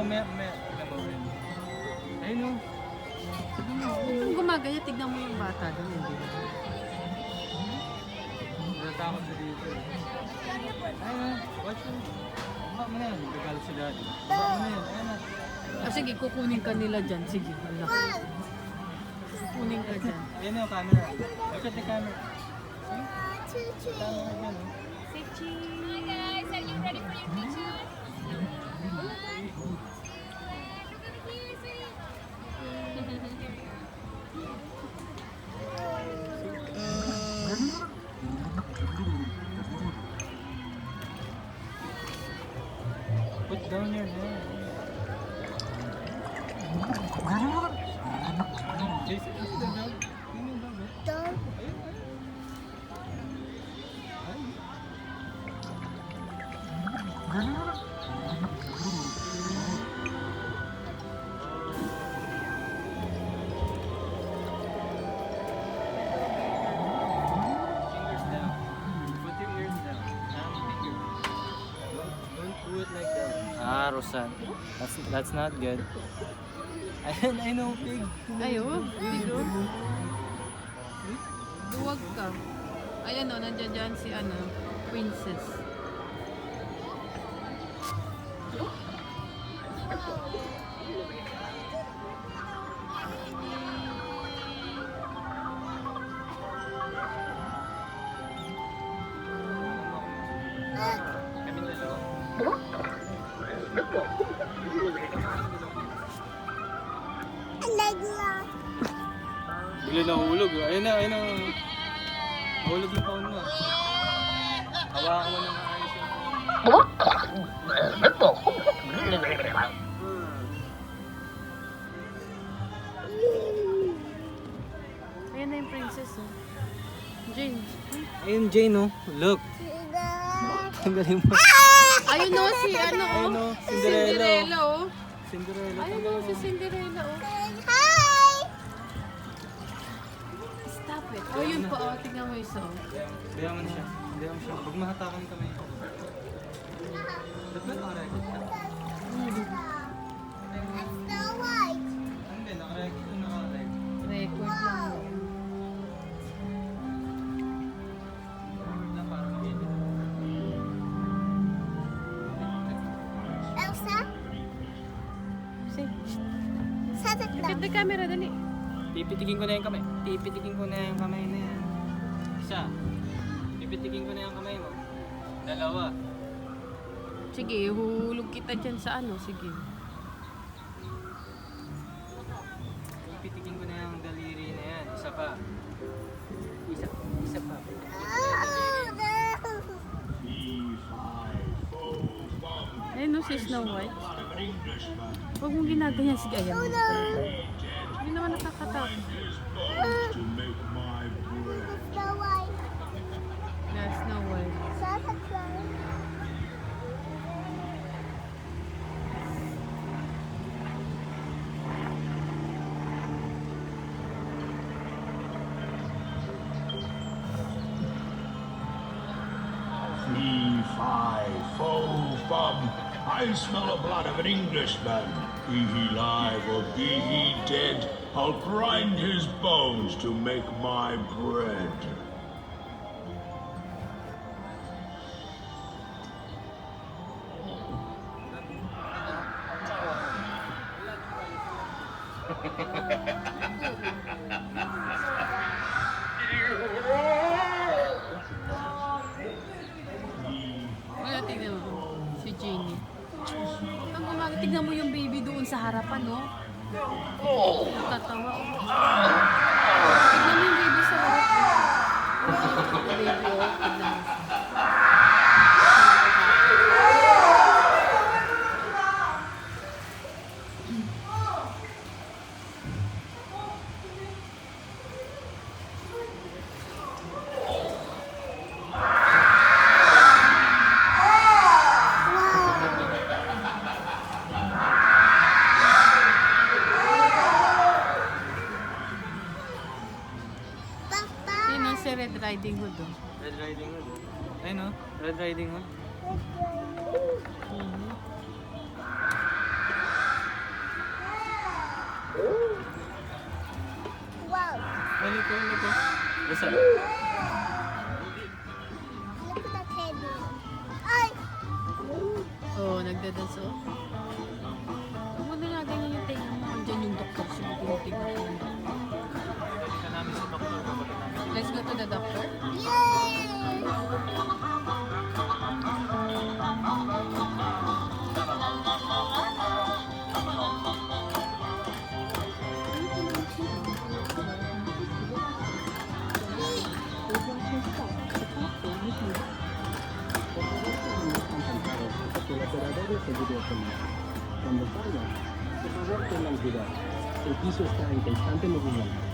may ayun o. Kung gumagaya, tignan mo yung bata doon, hindi na. Natatakot sa dito. Ayun o, watch mo. Baba mo na yan, gagalit si daddy. Baba mo na yan, ayun na. Sige, kukunin ka nila dyan. Sige, hala. Kukunin ka dyan. Ayun na yung camera. Look at the camera. See? Camera dyan o. Hi guys, are you ready for your picture? Put down your hand. Jason, is the dog? Yun yung dog, eh? Dog. Ayun, ayun. Fingers down. Put your ears down. Finger. Don't do it like that. Ah, Rosan. That's not good. Ayun, I know, pig. Ayo, bigo. Duwag ka. Ayan o, nandiyan dyan si princess. Kami dalawa. Bigla nahulog. Ayun na, ayun na. Nahulog yung phone mo. Hawakan mo na maayos yung Ayan na yung princess oh. Jane. Ayun, Jane, oh. Look. Tanggalin mo. Ayun o, si Ayun, oh. si Cinderella. Cinderella oh. Cinderella. Ayun o, si Cinderella oh. Hi! Stop it. Oh, yun po oh. Tingnan mo isa oh. Bayan mo na siya. Bayan mo siya. Huwag mahatakan kami. Ba't ba nakarecord ka? Snow White. Hindi, nakarecord ko nakarecord. Record lang. Na parang video. Elsa? Say, Santa look at Claus. the camera, dali. Pipitikin ko na yung kamay. Pipitikin ko na yung kamay na yan. Isa. Pipitikin ko na yung kamay mo. Dalawa. Sige, huhulog kita dyan sa sige. Pipitikin ko na yung daliri na yan. Isa pa. Isa pa. Oh, no. Ayun no, si Snow White. Huwag mong ginaganyan. Sige, ayan. Hindi naman nakakatakot. Snow White. Yeah, Snow White. Santa Claus. Fee, fi, fo, fum. I smell the blood of an Englishman. Be he live or be he dead, I'll grind his bones to make my bread. Wala, tignan mo. Si Jeannie. Ang gumaga, tignan mo yung baby doon sa harapan, no? Natatawa. Tignan mo yung baby sa harapan. Baby, oh. Tignan mo. Yun ang si Red Riding Hood, oh. Red Riding Hood. Ayun, oh. Red Riding Hood. Tulog ah. Rosan. Look at the teddy. Ay! Oo, nagdadance oh. Huwag mo na ganyan yung tenga mo. Andiyan yung doktor. Sige, tinitignan ko yung doktor. Ka namin si Maclor kapag namin. Let's go to the doctor. Yay! Colaboradores de videofonía. Cuando salga, por favor tengan cuidado. El piso está en constante movimiento.